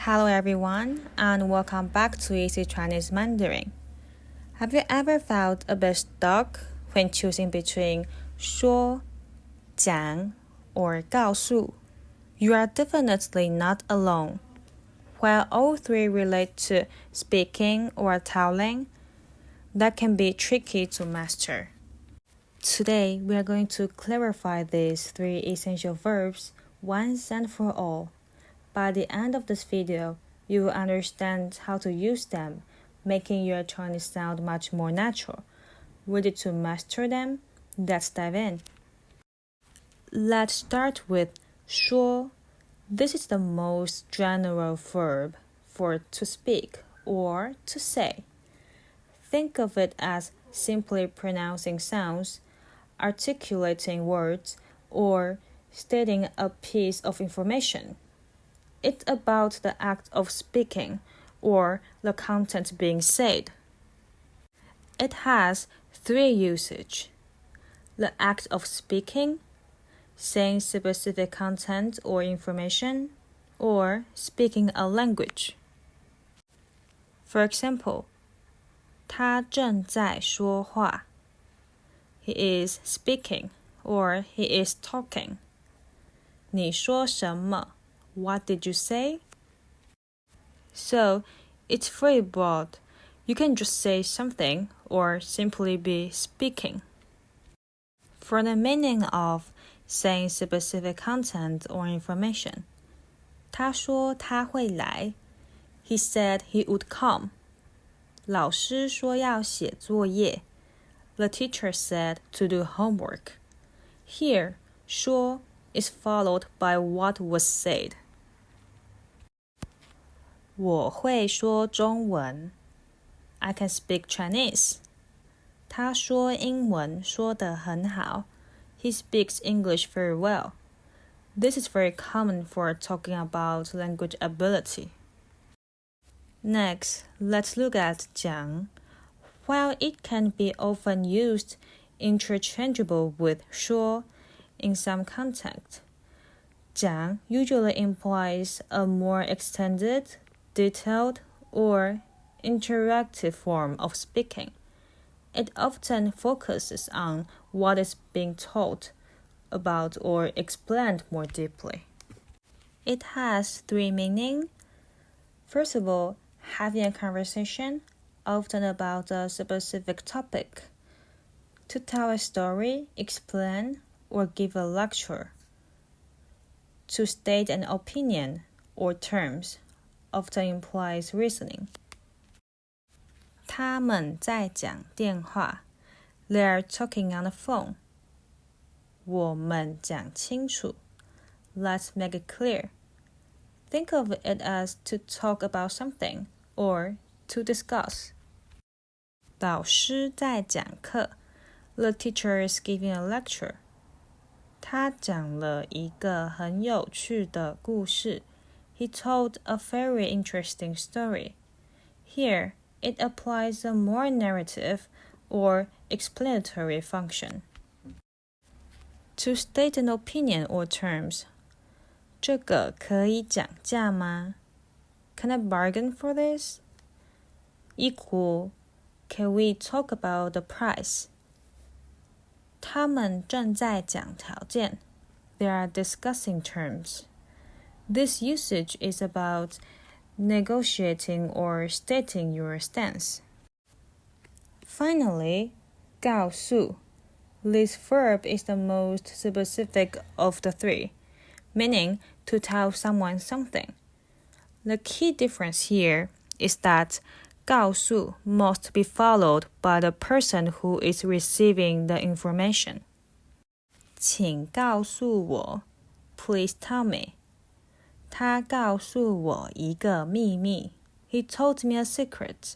Hello everyone, and welcome back to Easy Chinese Mandarin. Have you ever felt a bit stuck when choosing between 说, 讲, or 告诉? You are definitely not alone. While all three relate to speaking or telling, that can be tricky to master. Today, we are going to clarify these three essential verbs once and for all. By the end of this video, you will understand how to use them, making your Chinese sound much more natural. Ready to master them? Let's dive in. Let's start with 说. This is the most general verb for to speak or to say. Think of it as simply pronouncing sounds, articulating words, or stating a piece of information. It's about the act of speaking or the content being said. It has three usages: the act of speaking, saying specific content or information, or speaking a language. For example, 他正在说话. He is speaking or he is talking. 你说什么? What did you say? So, it's very broad. You can just say something or simply be speaking. For the meaning of saying specific content or information, 他说他会来. He said he would come. 老师说要写作业. The teacher said to do homework. Here, 说 is followed by what was said. 我会说中文. I can speak Chinese. 他说英文说得很好. He speaks English very well. This is very common for talking about language ability. Next, let's look at 讲. While it can be often used interchangeable with 说 in some context, 讲 usually implies a more extended, detailed, or interactive form of speaking. It often focuses on what is being taught about or explained more deeply. It has three meanings. First of all, having a conversation, often about a specific topic. To tell a story, explain, or give a lecture. To state an opinion or terms, often implies reasoning. 他们在讲电话. They are talking on the phone. 我们讲清楚. Let's make it clear. Think of it as to talk about something or to discuss. 老师在讲课. The teacher is giving a lecture. 他讲了一个很有趣的故事. He told a very interesting story. Here, it applies a more narrative or explanatory function. To state an opinion or terms, 这个可以讲价吗? Can I bargain for this? Equal, can we talk about the price? 他们正在讲条件. They are discussing terms. This usage is about negotiating or stating your stance. Finally, 告诉. This verb is the most specific of the three, meaning to tell someone something. The key difference here is that 告诉 must be followed by the person who is receiving the information. 请告诉我. Please tell me. 他告诉我一个秘密. He told me a secret.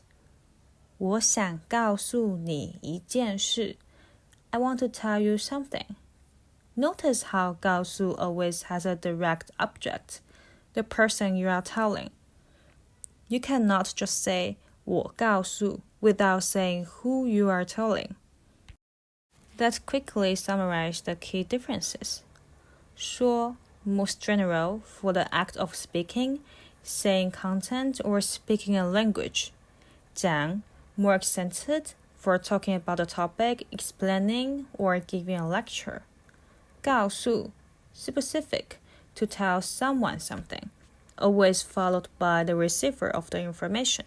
我想告诉你一件事. I want to tell you something. Notice how 告诉 always has a direct object, the person you are telling. You cannot just say 我告诉 without saying who you are telling. Let's quickly summarize the key differences. 说 most general for the act of speaking, saying content or speaking a language. 讲 more accented for talking about a topic, explaining or giving a lecture. 告诉 specific to tell someone something, always followed by the receiver of the information.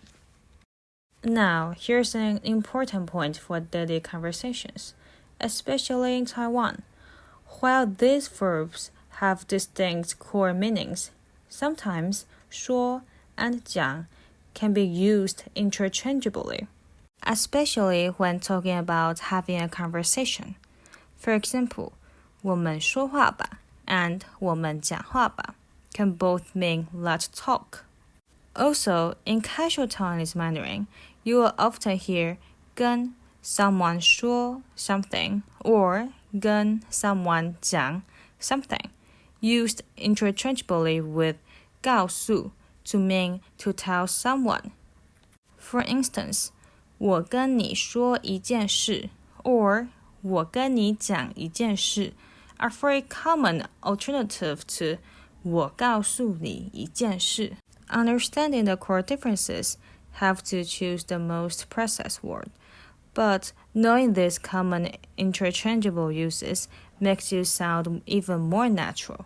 Now, here's an important point for daily conversations, especially in Taiwan. While these verbs have distinct core meanings, sometimes 说 and 讲 can be used interchangeably, especially when talking about having a conversation. For example, 我们说话吧 and 我们讲话吧 can both mean let's talk. Also, in casual Chinese Mandarin, you will often hear 跟 someone 说 something or 跟 someone 讲 something, used interchangeably with 告诉 to mean to tell someone. For instance, 我跟你说一件事 or 我跟你讲一件事 are very common alternative to 我告诉你一件事. Understanding the core differences, have to choose the most precise word, but knowing these common interchangeable uses makes you sound even more natural.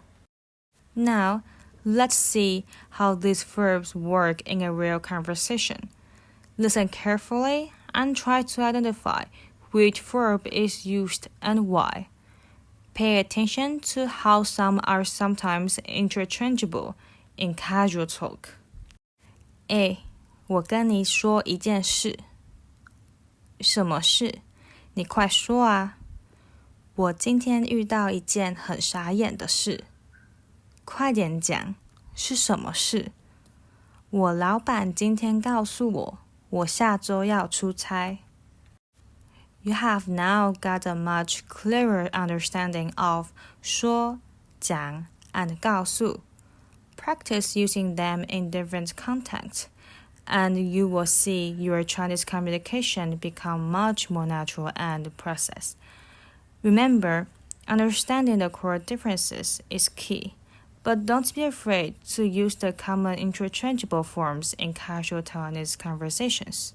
Now, let's see how these verbs work in a real conversation. Listen carefully and try to identify which verb is used and why. Pay attention to how some are sometimes interchangeable in casual talk. A. 我跟你说一件事。什么事？你快说啊！我今天遇到一件很傻眼的事。快点讲，是什么事？我老板今天告诉我，我下周要出差。You have now got a much clearer understanding of 说、讲 and 告诉. Practice using them in different contexts, and you will see your Chinese communication become much more natural and precise. Remember, understanding the core differences is key, but don't be afraid to use the common interchangeable forms in casual Taiwanese conversations.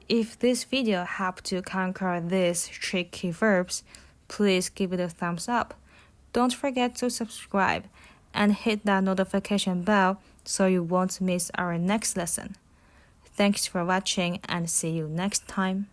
If this video helped you conquer these tricky verbs, please give it a thumbs up. Don't forget to subscribe and hit that notification bell so you won't miss our next lesson. Thanks for watching and see you next time.